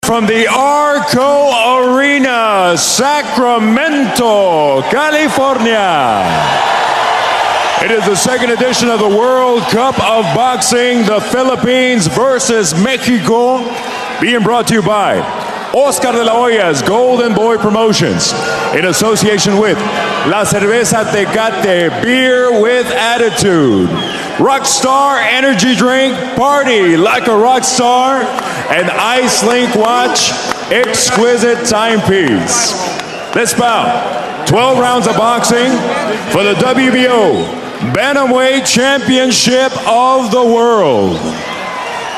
From the Arco Arena, Sacramento, California. It is the second edition of the World Cup of Boxing, the Philippines versus Mexico, being brought to you by Oscar de la Hoya's Golden Boy Promotions, in association with La Cerveza Tecate, beer with attitude, Rockstar Energy Drink, party like a rock star, and Ice Link Watch, exquisite timepiece. This bout, 12 rounds of boxing for the WBO Bantamweight Championship of the World.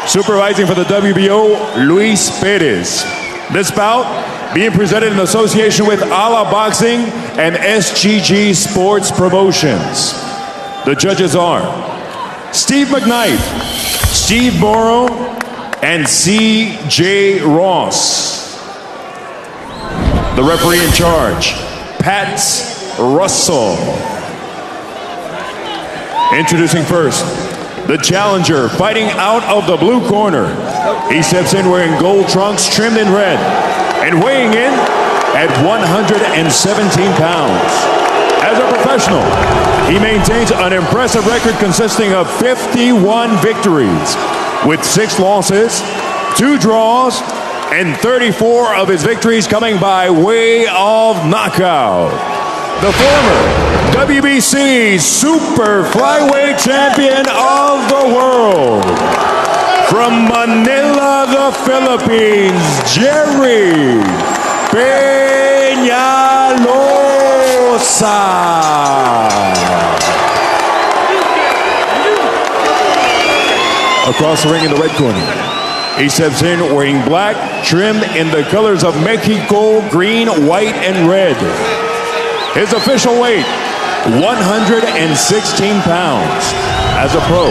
Supervising for the WBO, Luis Perez. This bout being presented in association with Ala Boxing and SGG Sports Promotions. The judges are Steve McKnight, Steve Morrow, and C.J. Ross. The referee in charge, Pat Russell. Introducing first, the challenger fighting out of the blue corner. He steps in wearing gold trunks trimmed in red and weighing in at 117 pounds. As a professional, he maintains an impressive record consisting of 51 victories, with 6 losses, 2 draws, and 34 of his victories coming by way of knockout. The former WBC Super Flyweight Champion of the world. From Manila, the Philippines, Gerry Penalosa. Across the ring in the red corner, he steps in wearing black, trimmed in the colors of Mexico, green, white, and red. His official weight, 116 pounds. As a pro,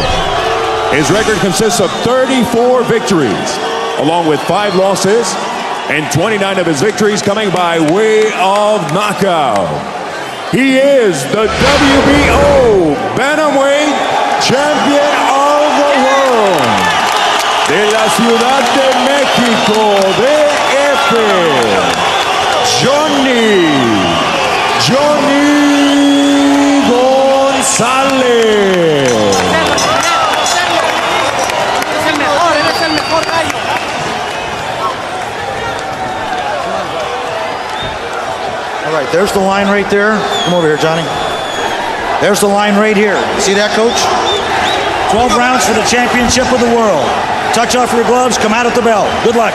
his record consists of 34 victories, along with 5 losses, and 29 of his victories coming by way of knockout. He is the WBO Bantamweight Champion of the World. De la Ciudad de México, DF, Jhonny Gonzalez. All right, there's the line right there. Come over here, Johnny. There's the line right here. See that, Coach? 12 rounds for the championship of the world. Touch off your gloves, come out at the bell. Good luck.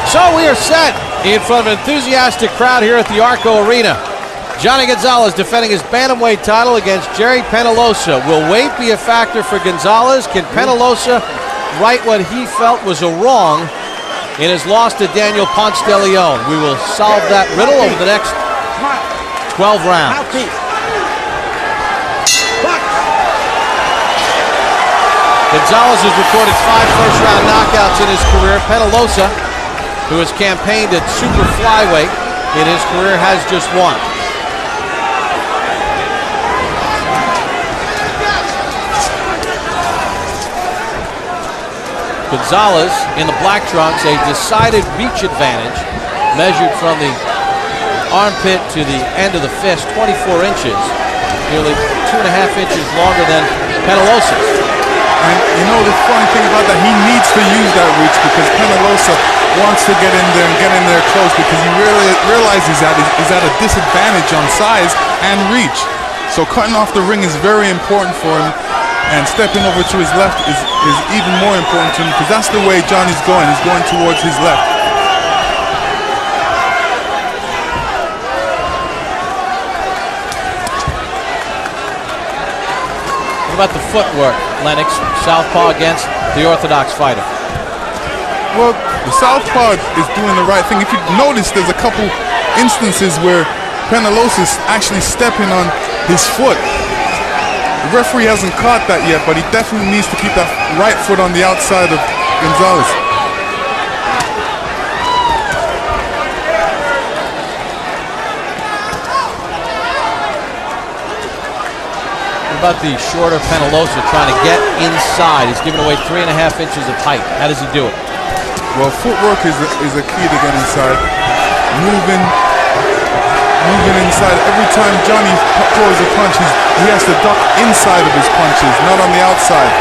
So we are set in front of an enthusiastic crowd here at the Arco Arena. Jhonny Gonzalez defending his bantamweight title against Gerry Penalosa. Will weight be a factor for Gonzalez? Can Penalosa right what he felt was a wrong in his loss to Daniel Ponce de Leon? We will solve that riddle over the next 12 rounds. Gonzalez has recorded 5 first-round knockouts in his career. Penalosa, who has campaigned at super flyweight in his career, has just 1. Gonzalez in the black trunks, a decided reach advantage, measured from the armpit to the end of the fist, 24 inches, nearly 2.5 inches longer than Penalosa's. And you know the funny thing about that, he needs to use that reach because Penalosa wants to get in there and get in there close because he really realizes that he's at a disadvantage on size and reach. So cutting off the ring is very important for him, and stepping over to his left is even more important to him because that's the way Johnny's going. He's going towards his left. What about the footwork, Lennox? Southpaw against the orthodox fighter. Well, the southpaw is doing the right thing. If you notice, there's a couple instances where Penalosa is actually stepping on his foot. The referee hasn't caught that yet, but he definitely needs to keep that right foot on the outside of Gonzalez. about the shorter Penalosa trying to get inside? He's giving away 3.5 inches of height. How does he do it? Well, footwork is a key to get inside. Moving inside. Every time Jhonny throws a punch, he has to duck inside of his punches, not on the outside.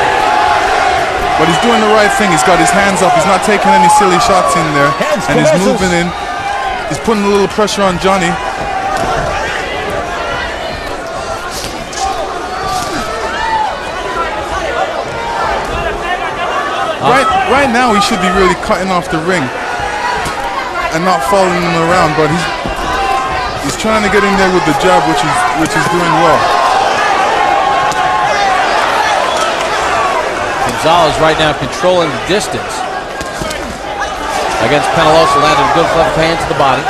But he's doing the right thing. He's got his hands up. He's not taking any silly shots in there. And he's moving in. He's putting a little pressure on Jhonny. Right now, he should be really cutting off the ring and not following him around. But he's trying to get in there with the jab, which is doing well. Gonzalez right now controlling the distance against Penalosa, landing a good left hand to the body.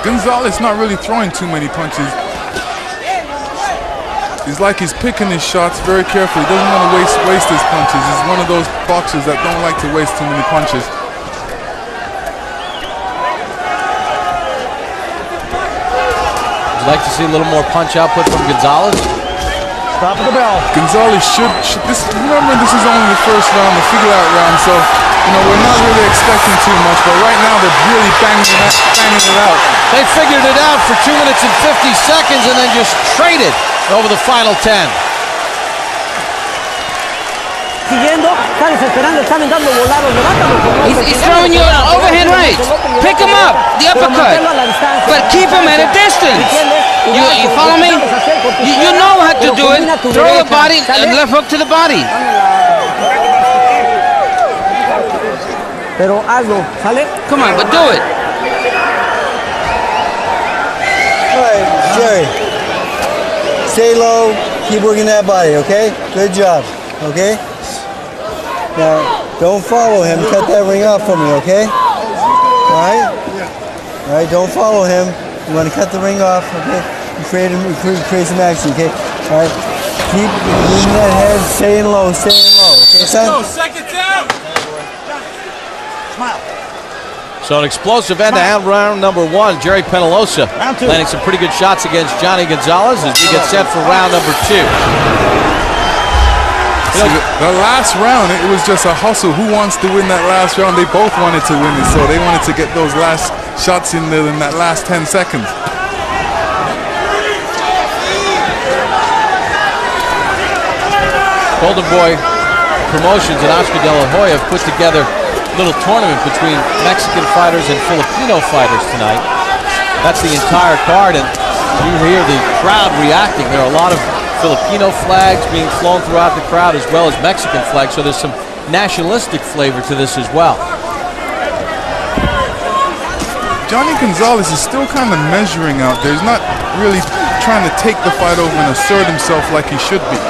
Gonzalez not really throwing too many punches. He's like he's picking his shots very carefully. He doesn't want to waste his punches. He's one of those boxers that don't like to waste too many punches. Would you like to see a little more punch output from Gonzalez? Stop the bell. Gonzalez should remember this is only the first round, the figure-out round, so we're not really expecting too much. But right now they're really banging it out. They figured it out for 2 minutes and 50 seconds and then just traded over the final 10. Siguiendo, están desesperando, están entrando volados, levántalo. He's throwing you an overhand right. Pick him up, the uppercut, but keep him at a distance. You follow me? You know how to do it. Throw the body and left hook to the body. Pero hazlo, ¿sale? Come on, but do it. All right, Gerry. Stay low, keep working that body, okay? Good job, okay? Now, don't follow him, cut that ring off for me, okay? All right? All right, don't follow him. You want to cut the ring off, okay? Create some action, okay? All right? Keep moving that head, staying low, okay, son? Second down! Smile. So an explosive end-to-end round number 1. Gerry Penalosa landing some pretty good shots against Jhonny Gonzalez as we get set for round number 2. See, the last round, it was just a hustle. Who wants to win that last round? They both wanted to win it, so they wanted to get those last shots in there in that last 10 seconds. Golden Boy Promotions and Oscar De La Hoya have put together a little tournament between Mexican fighters and Filipino fighters tonight. That's the entire card, and you hear the crowd reacting. There are a lot of Filipino flags being flown throughout the crowd as well as Mexican flags, so there's some nationalistic flavor to this as well. Jhonny Gonzalez is still kind of measuring out there. He's not really trying to take the fight over and assert himself like he should be.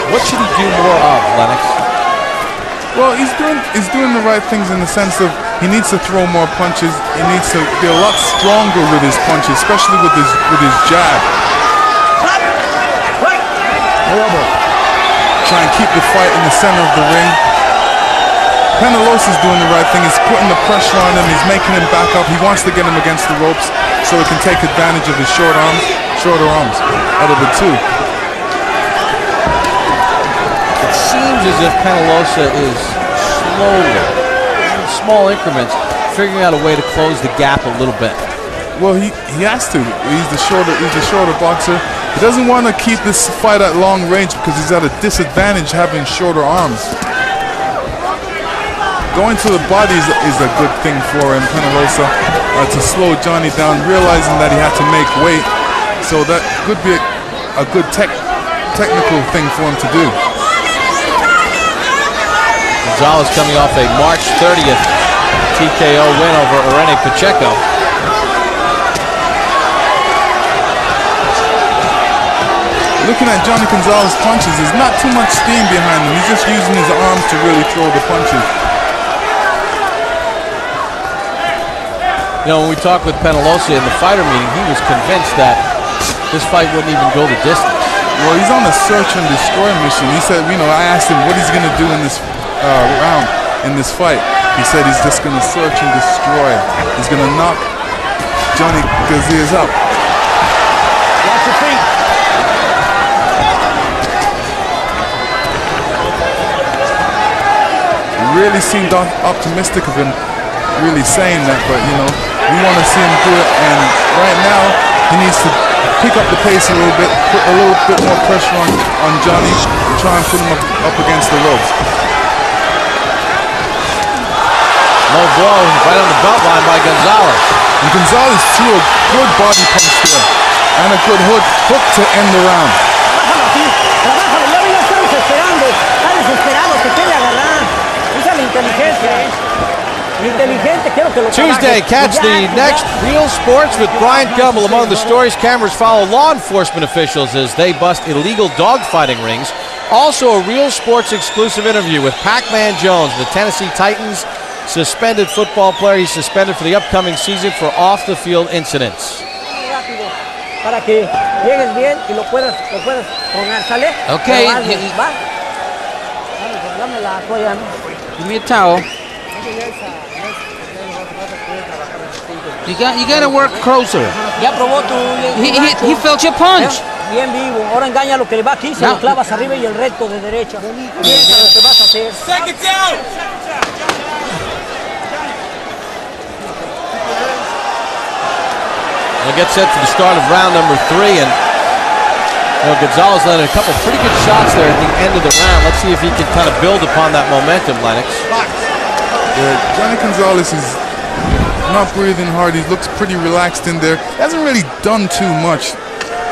What should he do more of, Lennox? Well, he's doing the right things in the sense of he needs to throw more punches. He needs to be a lot stronger with his punches, especially with his jab. Try and keep the fight in the center of the ring. Penalosa's doing the right thing. He's putting the pressure on him. He's making him back up. He wants to get him against the ropes so he can take advantage of his shorter arms out of the two. It seems as if Penalosa is slowly, in small increments, figuring out a way to close the gap a little bit. Well, he has to. He's the shorter boxer. He doesn't want to keep this fight at long range because he's at a disadvantage having shorter arms. Going to the body is a good thing for him, Penalosa, to slow Jhonny down, realizing that he had to make weight. So that could be a good technical thing for him to do. Gonzalez coming off a March 30th TKO win over Irene Pacheco. Looking at Jhonny Gonzalez's punches, there's not too much steam behind him. He's just using his arms to really throw the punches. You know, when we talked with Penalosa in the fighter meeting, he was convinced that this fight wouldn't even go the distance. Well, he's on a search and destroy mission. He said, you know, I asked him what he's going to do in this round, in this fight. He said he's just going to search and destroy. He's going to knock Jhonny Gonzalez up. Watch your feet. Really seemed optimistic of him really saying that, but you know, we want to see him do it, and right now he needs to pick up the pace a little bit, put a little bit more pressure on Jhonny, and try and put him up against the ropes. Low blow right on the belt line by Gonzalez. And Gonzalez threw a good body punch there, and a good hook to end the round. Trabájalo, ya está desesperando. Está desesperado, se quiere agarrar. Usa la inteligencia. Inteligente, quiero que lo Tuesday, trabaje. catch the next Real Sports with Brian Gumbel. Among the stories, cameras follow law enforcement officials as they bust illegal dogfighting rings. Also a Real Sports exclusive interview with Pac-Man Jones, the Tennessee Titans suspended football player. He's suspended for the upcoming season for off-the-field incidents. Para que llegues bien y lo puedas poner, ¿sale? Okay. Va. Dame la toalla. Give me a towel. You got to work closer. Ya probó tu... He felt your punch. Bien vivo. Ahora engaña lo que le va aquí, se lo clavas arriba y el recto de derecha. Piensa lo que vas a hacer. We'll get set for the start of round number 3, and Gonzalez landed a couple pretty good shots there at the end of the round. Let's see if he can kind of build upon that momentum, Lennox. Yeah, Jhonny Gonzalez is not breathing hard. He looks pretty relaxed in there. Hasn't really done too much.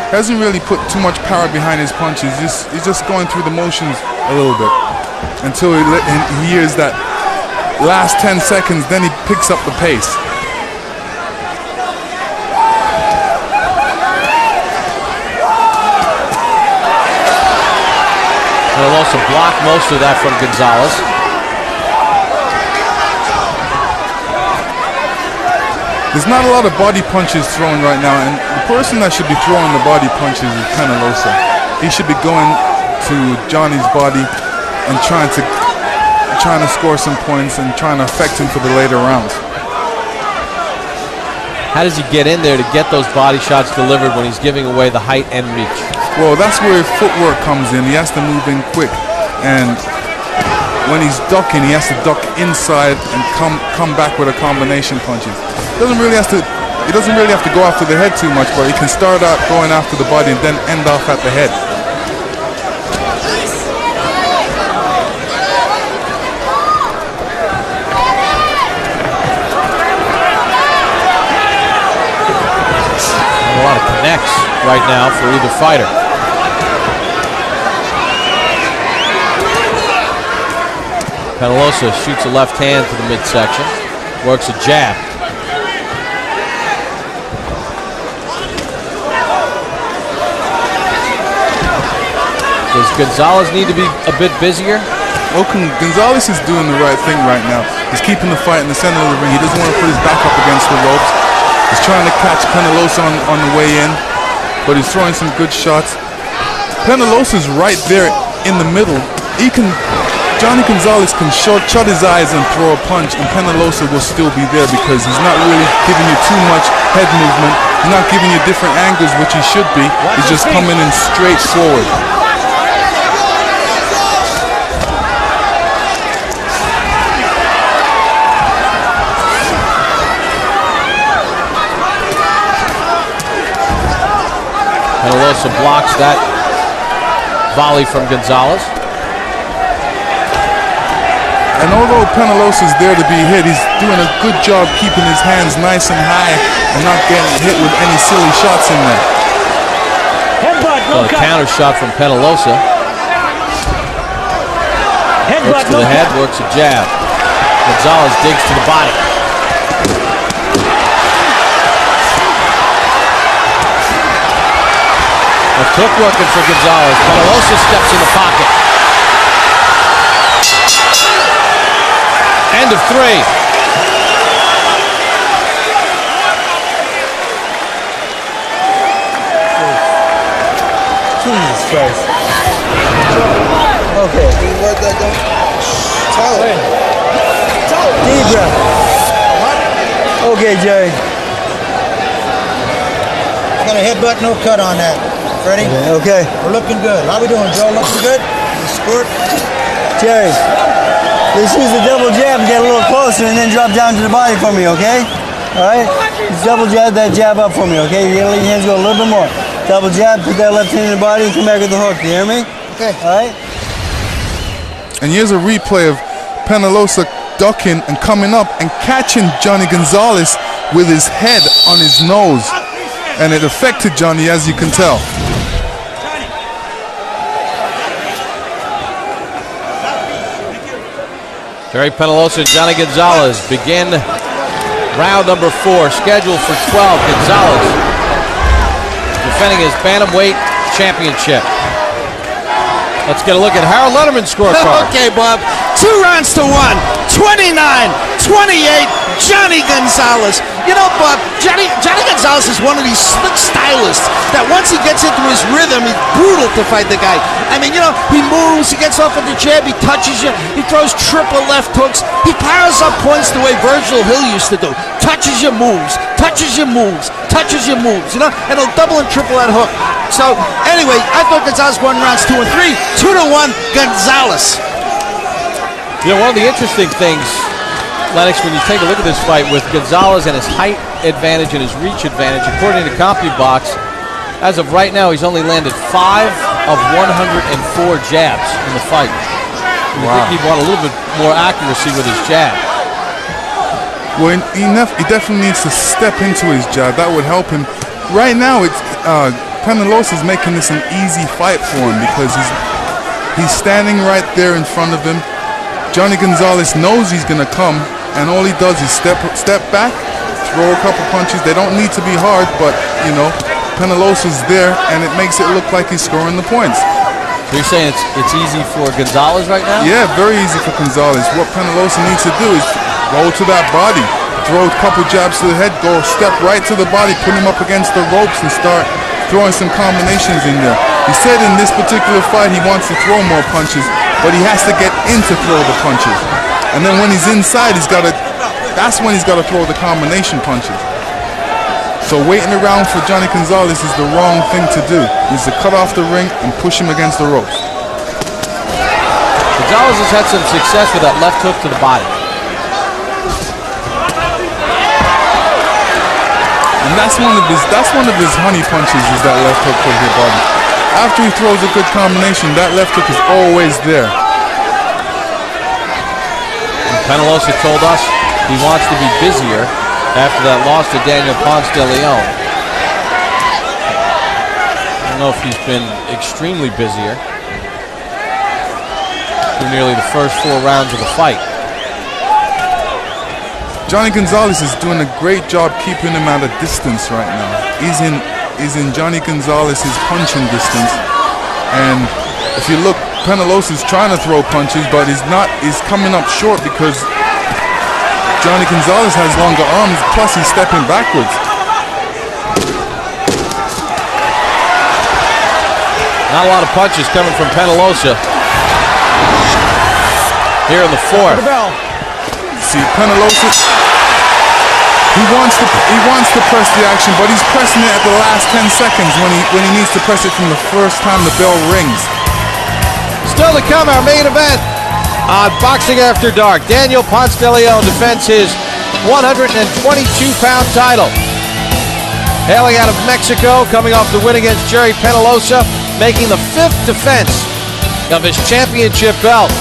Hasn't really put too much power behind his punches. He's just going through the motions a little bit until he hears that last 10 seconds. Then he picks up the pace. Penalosa blocked most of that from Gonzalez. There's not a lot of body punches thrown right now, and the person that should be throwing the body punches is Penalosa. He should be going to Jhonny's body and trying to score some points and trying to affect him for the later rounds. How does he get in there to get those body shots delivered when he's giving away the height and reach? Well, that's where footwork comes in. He has to move in quick, and when he's ducking, he has to duck inside and come back with a combination punches. He doesn't really have to go after the head too much, but he can start out going after the body and then end off at the head. A lot of connects right now for either fighter. Penalosa shoots a left hand to the midsection, works a jab. Does Gonzalez need to be a bit busier? Well, Gonzalez is doing the right thing right now. He's keeping the fight in the center of the ring. He doesn't want to put his back up against the ropes. He's trying to catch Penalosa on the way in, but he's throwing some good shots. Penalosa's right there in the middle. Jhonny Gonzalez can shut his eyes and throw a punch, and Penalosa will still be there because he's not really giving you too much head movement. He's not giving you different angles, which he should be. He's just coming in straight forward. Penalosa blocks that volley from Gonzalez. And although Penalosa's there to be hit, he's doing a good job keeping his hands nice and high and not getting hit with any silly shots in there. A counter shot from Penalosa. Works to the head, works a jab. Gonzalez digs to the body. Left hook working for Gonzalez. Penalosa steps in the pocket. End of 3. Jesus Christ. Okay. Deep breath. Okay, Jerry. Got a headbutt, no cut on that. Ready? Okay. We're looking good. How we doing, Joe? Looking good? Squirt. Jerry, let's use the double jab and get a little closer and then drop down to the body for me, okay? All right? Just double jab that jab up for me, okay? You're going to let your hands go a little bit more. Double jab, put that left hand in the body and come back with the hook. You hear me? Okay. All right? And here's a replay of Penalosa ducking and coming up and catching Jhonny Gonzalez with his head on his nose. And it affected Jhonny, as you can tell. Gerry Penalosa and Jhonny Gonzalez begin round number 4, scheduled for 12. Gonzalez defending his bantamweight championship. Let's get a look at Harold Letterman's scorecard. Okay, Bob. 2 rounds to 1. 29-28. Jhonny Gonzalez. You know, Bob, Jhonny Gonzalez is one of these slick stylists that once he gets into his rhythm, he's brutal to fight the guy. I mean, you know, he moves, he gets off with the jab, he touches you, he throws triple left hooks. He powers up points the way Virgil Hill used to do. Touches your moves, touches your moves, touches your moves, you know, and he'll double and triple that hook. So, anyway, I thought Gonzalez won rounds 2 and 3. 2-1, Gonzalez. You know, one of the interesting things, Lennox, when you take a look at this fight with Gonzalez and his height advantage and his reach advantage, according to CompuBox, as of right now, he's only landed 5 of 104 jabs in the fight. I think he'd want a little bit more accuracy with his jab. Well, he definitely needs to step into his jab. That would help him. Right now, it's Penalosa is making this an easy fight for him because he's standing right there in front of him. Jhonny Gonzalez knows he's going to come, and all he does is step back, throw a couple punches. They don't need to be hard, but, you know, Penalosa's there, and it makes it look like he's scoring the points. So you're saying it's easy for Gonzalez right now? Yeah, very easy for Gonzalez. What Penalosa needs to do is go to that body, throw a couple jabs to the head, go step right to the body, put him up against the ropes, and start throwing some combinations in there. He said in this particular fight he wants to throw more punches, but he has to get in to throw the punches. And then when he's inside, that's when he's got to throw the combination punches. So waiting around for Jhonny Gonzalez is the wrong thing to do. He's to cut off the ring and push him against the ropes. Gonzalez has had some success with that left hook to the body. And that's one of his honey punches, is that left hook to the body. After he throws a good combination, that left hook is always there. And Penalosa told us he wants to be busier after that loss to Daniel Ponce de Leon. I don't know if he's been extremely busier through nearly the first 4 rounds of the fight. Jhonny Gonzalez is doing a great job keeping him at a distance right now. He's in Jhonny Gonzalez's punching distance, and if you look, Penalosa's trying to throw punches, but he's coming up short because Jhonny Gonzalez has longer arms, plus he's stepping backwards. Not a lot of punches coming from Penalosa here in the 4th. See, Penalosa, he wants to press the action, but he's pressing it at the last 10 seconds when he needs to press it from the first time the bell rings. Still to come, our main event on Boxing After Dark. Daniel Ponce de Leon defends his 122-pound title. Hailing out of Mexico, coming off the win against Gerry Penalosa, making the 5th defense of his championship belt.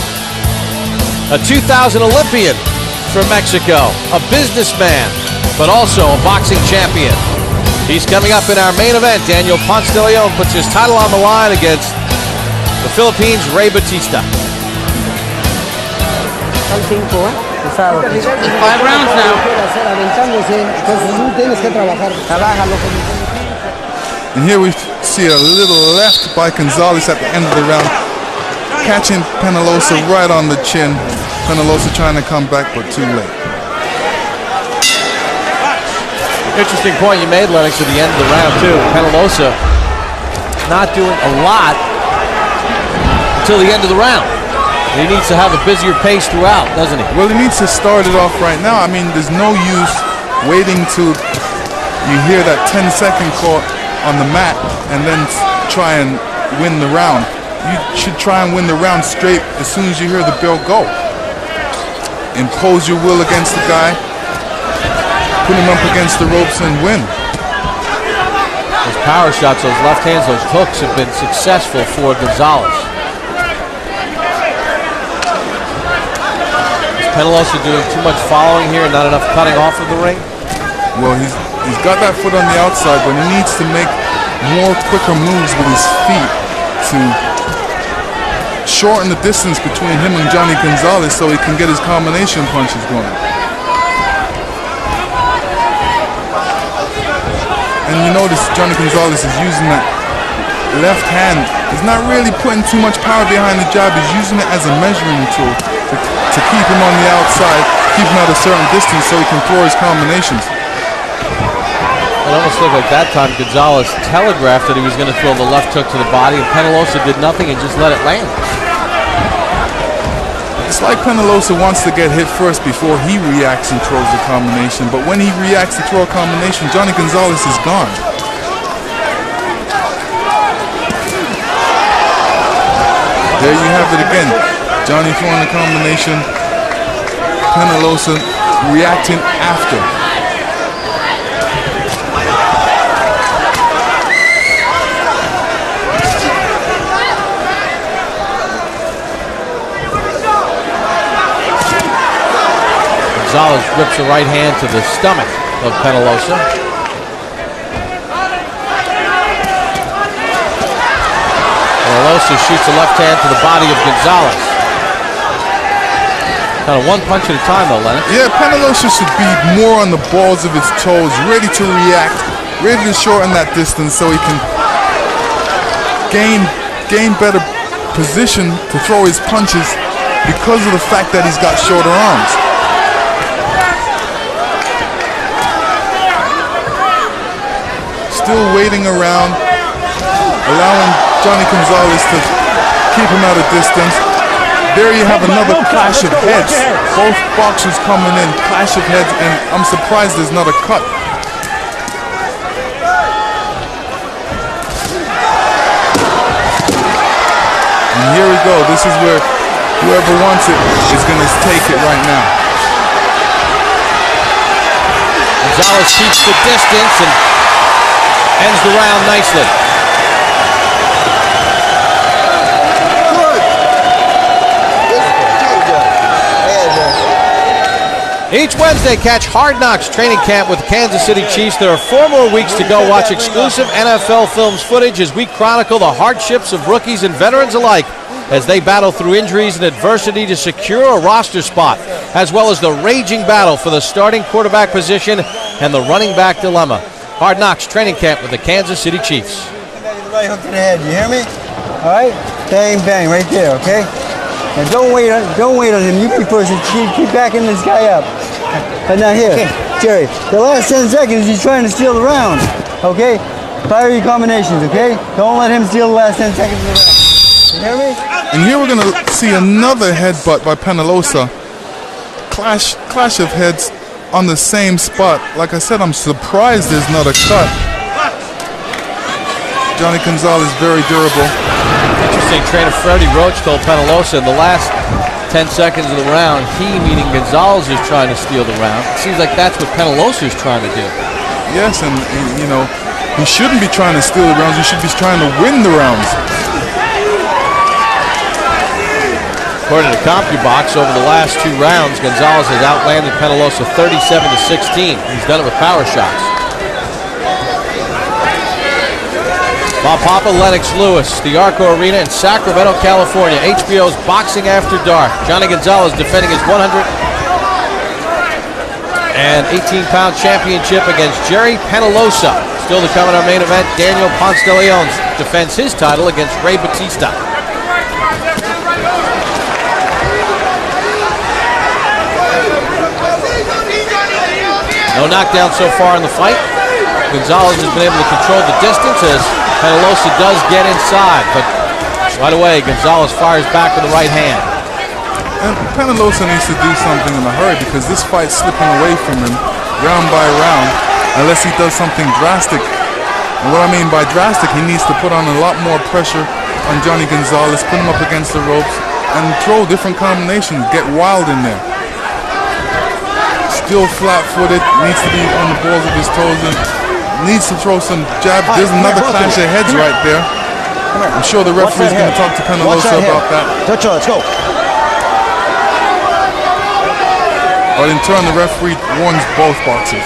A 2000 Olympian from Mexico, a businessman, but also a boxing champion. He's coming up in our main event. Daniel Ponce de Leon puts his title on the line against the Philippines' Ray Batista. 5 rounds now. And here we see a little left by Gonzalez at the end of the round, catching Penalosa right on the chin. Penalosa trying to come back, but too late. Interesting point you made, Lennox, at the end of the round, too. Penalosa not doing a lot until the end of the round. And he needs to have a busier pace throughout, doesn't he? Well, he needs to start it off right now. I mean, there's no use waiting till you hear that 10-second call on the mat and then try and win the round. You should try and win the round straight as soon as you hear the bell go. Impose your will against the guy, put him up against the ropes and win. Those power shots, those left hands, those hooks have been successful for Gonzalez. Penalosa doing too much following here and not enough cutting off of the ring? Well, he's got that foot on the outside, but he needs to make more quicker moves with his feet to shorten the distance between him and Jhonny Gonzalez so he can get his combination punches going. And you notice Jhonny Gonzalez is using that left hand. He's not really putting too much power behind the jab. He's using it as a measuring tool to keep him on the outside, keep him at a certain distance so he can throw his combinations. It almost looked like that time Gonzalez telegraphed that he was going to throw the left hook to the body, and Penalosa did nothing and just let it land. It's like Penalosa wants to get hit first before he reacts and throws the combination, but when he reacts to throw a combination, Jhonny Gonzalez is gone. There you have it again. Jhonny throwing the combination, Penalosa reacting after. Gonzalez rips the right hand to the stomach of Penalosa. Penalosa shoots a left hand to the body of Gonzalez. Kind of one punch at a time, though, Lennox. Yeah, Penalosa should be more on the balls of his toes, ready to react, ready to shorten that distance so he can gain better position to throw his punches because of the fact that he's got shorter arms. Still waiting around, allowing Jhonny Gonzalez to keep him at a distance. There you have another clash of heads. Both boxers coming in, clash of heads, and I'm surprised there's not a cut. And here we go. This is where whoever wants it is going to take it right now. Gonzalez keeps the distance and ends the round nicely. Each Wednesday, catch Hard Knocks training camp with the Kansas City Chiefs. There are 4 more weeks to go. Watch exclusive NFL Films footage as we chronicle the hardships of rookies and veterans alike as they battle through injuries and adversity to secure a roster spot, as well as the raging battle for the starting quarterback position and the running back dilemma. Hard Knocks training camp with the Kansas City Chiefs. Right hook to the head, you hear me? All right, bang, bang, right there, okay? Now don't wait on him. You be first and keep backing this guy up. But now here, Gerry, the last 10 seconds he's trying to steal the round, okay? Fire your combinations, okay? Don't let him steal the last 10 seconds of the round. You hear me? And here we're going to see another headbutt by Penalosa. Clash of heads on the same spot. Like I said, I'm surprised there's not a cut. Jhonny Gonzalez very durable. Interesting, trainer Freddie Roach told Penalosa in the last 10 seconds of the round, he, meaning Gonzalez, is trying to steal the round. It seems like that's what Penalosa is trying to do. Yes, and you know, he shouldn't be trying to steal the rounds. He should be trying to win the rounds. According to CompuBox, over the last 2 rounds, Gonzalez has outlanded Penalosa 37-16. He's done it with power shots. Bob Papa, Lennox Lewis, the Arco Arena in Sacramento, California. HBO's Boxing After Dark. Jhonny Gonzalez defending his 118-pound championship against Gerry Penalosa. Still to come in our main event, Daniel Ponce de Leon defends his title against Ray Batista. No knockdown so far in the fight. Gonzalez has been able to control the distance as Penalosa does get inside, but Right away, Gonzalez fires back with the right hand. And Penalosa needs to do something in a hurry because this fight's slipping away from him round by round unless he does something drastic. And what I mean by drastic, he needs to put on a lot more pressure on Jhonny Gonzalez, put him up against the ropes, and throw different combinations, get wild in there. Still flat-footed, needs to be on the balls of his toes, and needs to throw some jabs. There's another clash of heads right there. I'm sure the referee's going to talk to Penalosa about that. Let's go. But in turn, the referee warns both boxers.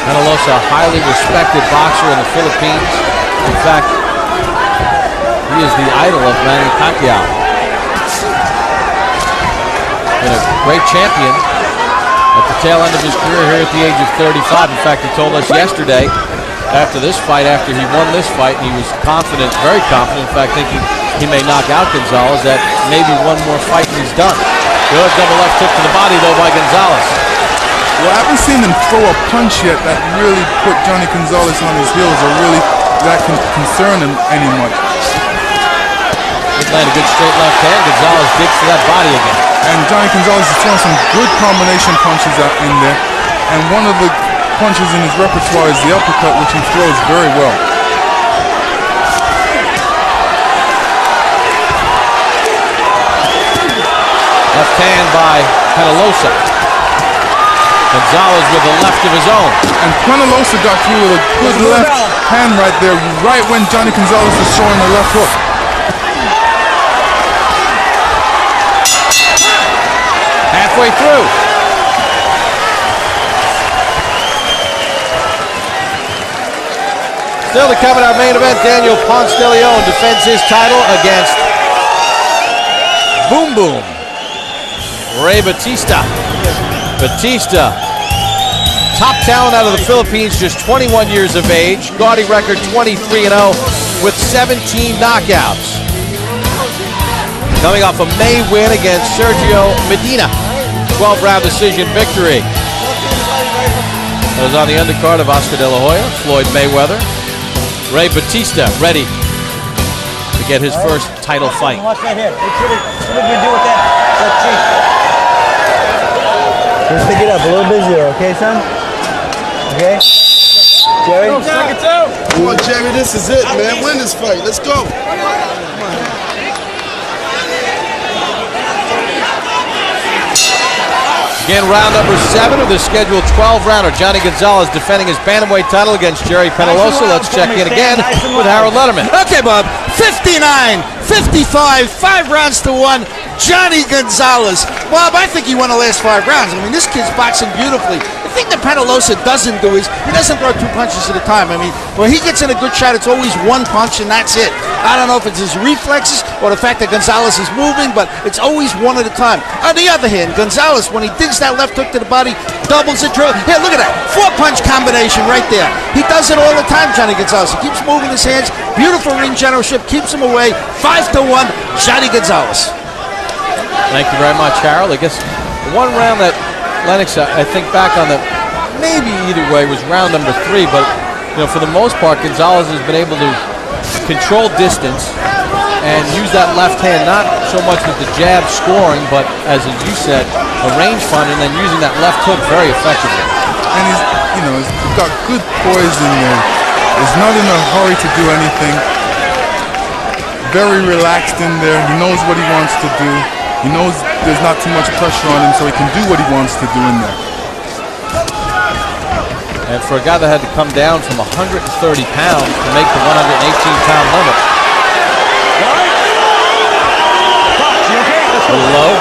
Penalosa, a highly respected boxer in the Philippines. In fact, he is the idol of Manny Pacquiao. Been a great champion at the tail end of his career here at the age of 35. In fact, he told us yesterday, after this fight, after he won this fight, and he was confident, very confident, in fact, thinking he may knock out Gonzalez, that maybe one more fight and he's done. Good double left hook to the body, though, by Gonzalez. Well, I haven't seen him throw a punch yet that really put Jhonny Gonzalez on his heels or really that can concern him any much. He landed a good straight left hand. Gonzalez digs for that body again. And Jhonny Gonzalez is throwing some good combination punches out in there. And one of the punches in his repertoire is the uppercut, which he throws very well. Left hand by Penalosa. Gonzalez with the left of his own. And Penalosa got through with a good left hand right there, right when Jhonny Gonzalez was throwing the left hook. Halfway through. Still to come in our main event, Daniel Ponce de Leon defends his title against Boom Boom Ray Batista. Batista, top talent out of the Philippines, just 21 years of age. Gaudy record 23-0 with 17 knockouts. Coming off a May win against Sergio Medina. 12-round decision victory. That was on the undercard of Oscar De La Hoya, Floyd Mayweather. Ray Batista ready to get his first title fight. Watch that head. Make sure what you do with that cheek. Just pick it up a little bit zero, okay, son? Okay? Gerry? Come on, Gerry, this is it, man. Win this fight. Let's go. Again, round number 7 of the scheduled 12-rounder. Jhonny Gonzalez defending his bantamweight title against Gerry Penalosa. Let's check in again with Harold Letterman. Okay, Bob. 59-55, 5 rounds to 1. Jhonny Gonzalez. Bob, I think he won the last 5 rounds. I mean, this kid's boxing beautifully. The thing that Penalosa doesn't do is he doesn't throw 2 punches at a time. I mean, when he gets in a good shot, it's always 1 punch and that's it. I don't know if it's his reflexes or the fact that Gonzalez is moving, but it's always 1 at a time. On the other hand, Gonzalez, when he digs that left hook to the body, doubles it, drill. Here, look at that. 4-punch combination right there. He does it all the time, Jhonny Gonzalez. He keeps moving his hands. Beautiful ring generalship, keeps him away. 5-1, Jhonny Gonzalez. Thank you very much, Harold. I guess the one round that Lennox, I think back on the maybe either way was round number 3, but you know, for the most part, Gonzalez has been able to control distance and use that left hand, not so much with the jab scoring, but as you said, a range finder, and then using that left hook very effectively. And he's, you know, he's got good poise in there. He's not in a hurry to do anything. Very relaxed in there. He knows what he wants to do. He knows there's not too much pressure on him, so he can do what he wants to do in there. And for a guy that had to come down from 130 pounds to make the 118-pound limit. A little low.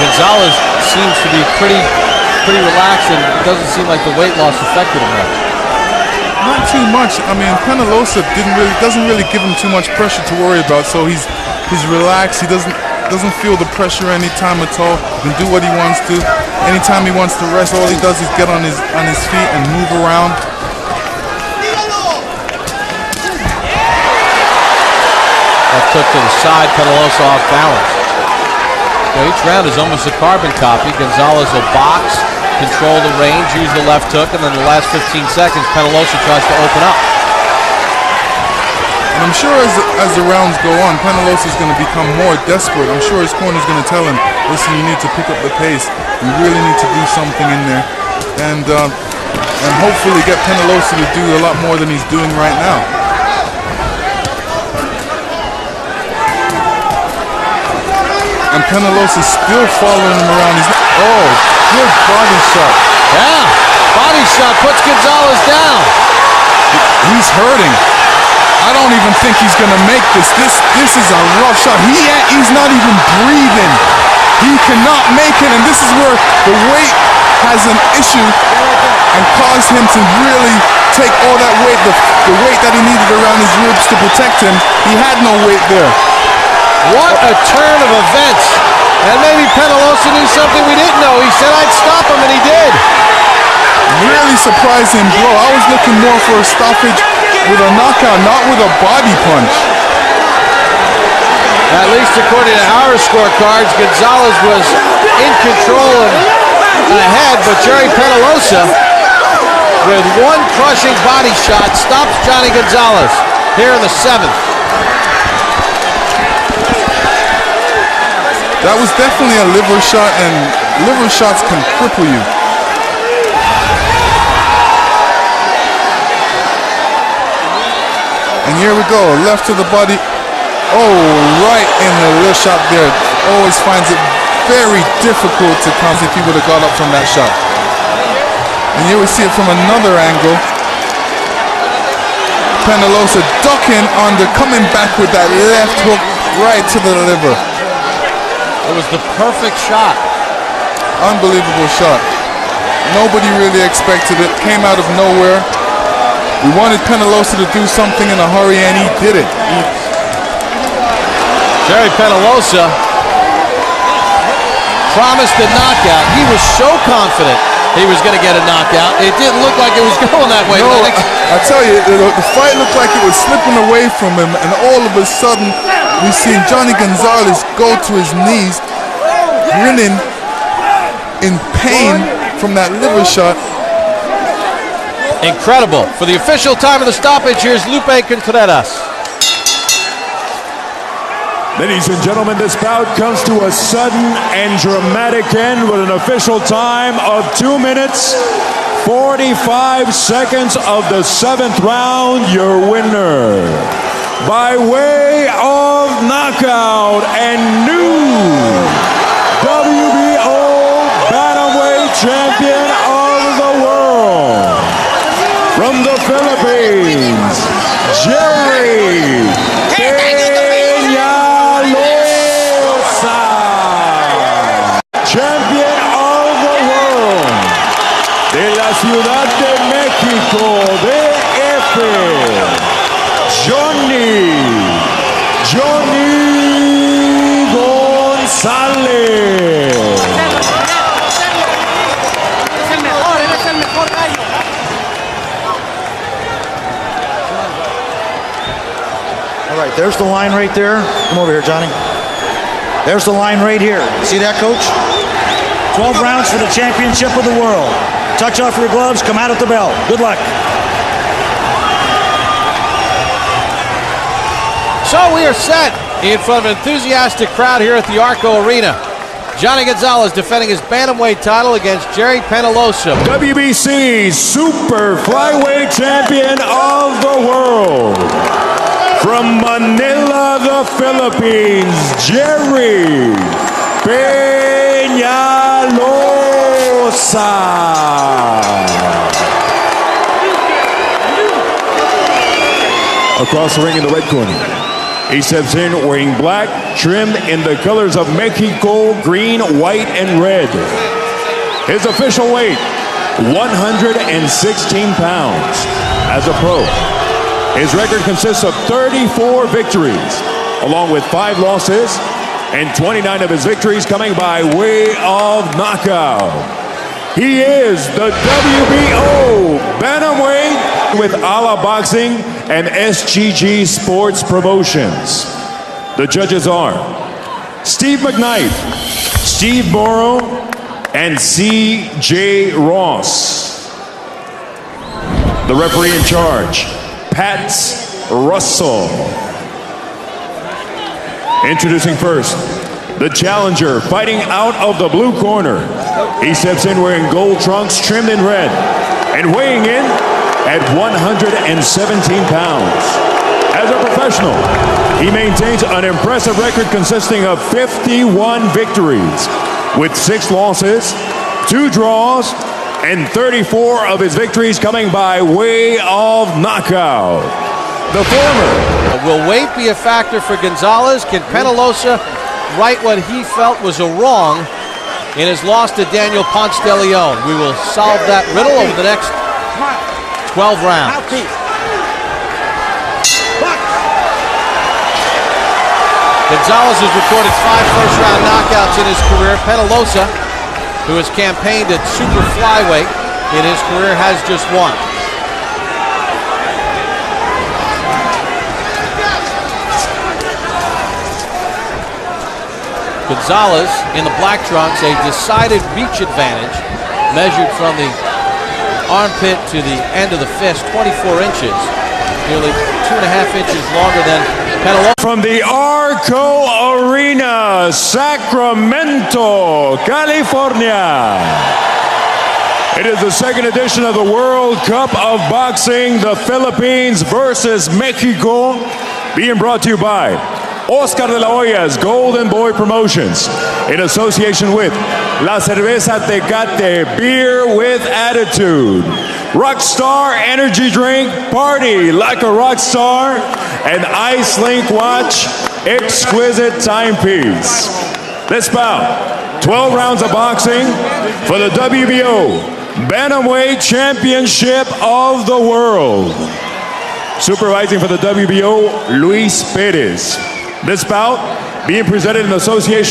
Gonzalez seems to be pretty relaxed, and it doesn't seem like the weight loss affected him much. Not too much. I mean, Penalosa doesn't really give him too much pressure to worry about, so he's relaxed. He doesn't feel the pressure anytime at all. He can do what he wants to. Anytime he wants to rest, all he does is get on his feet and move around. That took to the side, Penalosa off balance. So each round is almost a carbon copy. Gonzalez will box, control the range, use the left hook, and then the last 15 seconds, Penalosa tries to open up. And I'm sure as the rounds go on, Penalosa is going to become more desperate. I'm sure his corner is going to tell him, listen, you need to pick up the pace. You really need to do something in there. And hopefully get Penalosa to do a lot more than he's doing right now. And Penalosa still following him around. Oh, good body shot. Yeah, body shot puts Gonzalez down. He's hurting. I don't even think he's going to make this. This is a rough shot. He's not even breathing. He cannot make it, and this is where the weight has an issue and caused him to really take all that weight, the weight that he needed around his ribs to protect him. He had no weight there. What a turn of events. And maybe Penalosa knew something we didn't know. He said I'd stop him, and he did. Really surprising blow. I was looking more for a stoppage with a knockout, not with a body punch. At least according to our scorecards, Gonzalez was in control and ahead, but Gerry Penalosa, with one crushing body shot, stops Jhonny Gonzalez here in the 7th. That was definitely a liver shot, and liver shots can cripple you. And here we go, left to the body. Oh, right in the lift shot there. Always finds it very difficult to count if he would have got up from that shot. And here we see it from another angle. Penalosa ducking under, coming back with that left hook right to the liver. It was the perfect shot. Unbelievable shot. Nobody really expected it. Came out of nowhere. We wanted Penalosa to do something in a hurry, and he did it. Gerry Penalosa promised a knockout. He was so confident he was going to get a knockout. It didn't look like it was going that way. No, I tell you, the fight looked like it was slipping away from him, and all of a sudden, we've seen Jhonny Gonzalez go to his knees, grinning in pain from that liver shot. Incredible. For the official time of the stoppage, here's Lopez Contreras. Ladies and gentlemen, this bout comes to a sudden and dramatic end with an official time of 2 minutes, 45 seconds of the 7th round. Your winner, by way of knockout and new WBO Bantamweight Champion of the world, from the Philippines, Gerry Penalosa, champion of the world, de la Ciudad de México, DF, Jhonny Gonzalez. All right, there's the line right there. Come over here, Jhonny. There's the line right here. See that, Coach? 12 rounds for the championship of the world. Touch off your gloves, come out at the bell. Good luck. So we are set in front of an enthusiastic crowd here at the Arco Arena. Jhonny Gonzalez defending his bantamweight title against Gerry Penalosa, WBC Super Flyweight Champion of the world. From Manila, the Philippines, Gerry Penalosa. Across the ring in the red corner, he steps in wearing black, trimmed in the colors of Mexico, green, white, and red. His official weight, 116 pounds. As a pro, his record consists of 34 victories, along with 5 losses, and 29 of his victories coming by way of knockout. He is the WBO Bantamweight with Ala Boxing and SGG Sports Promotions. The judges are Steve McKnight, Steve Morrow, and C.J. Ross. The referee in charge, Pat Russell. Introducing first, the challenger fighting out of the blue corner. He steps in wearing gold trunks trimmed in red and weighing in at 117 pounds. As a professional, he maintains an impressive record consisting of 51 victories with 6 losses, 2 draws, and 34 of his victories coming by way of knockout. The former. Will weight be a factor for Gonzalez? Can Penalosa right what he felt was a wrong in his loss to Daniel Ponce de Leon? We will solve that riddle over the next 12 rounds. Gonzalez has recorded 5 first-round knockouts in his career. Penalosa, who has campaigned at super flyweight in his career, has just 1. Gonzalez in the black trunks, a decided reach advantage measured from the armpit to the end of the fist, 24 inches, nearly 2.5 inches longer than Penalosa. From the Arco Arena, Sacramento, California. It is the second edition of the World Cup of Boxing, the Philippines versus Mexico, being brought to you by Oscar de la Hoya's Golden Boy Promotions in association with La Cerveza Tecate, beer with attitude, Rockstar Energy Drink, party like a rock star, and Ice Link Watch, exquisite timepiece. This bout, 12 rounds of boxing for the WBO Bantamweight Championship of the World. Supervising for the WBO, Luis Perez. This bout being presented in association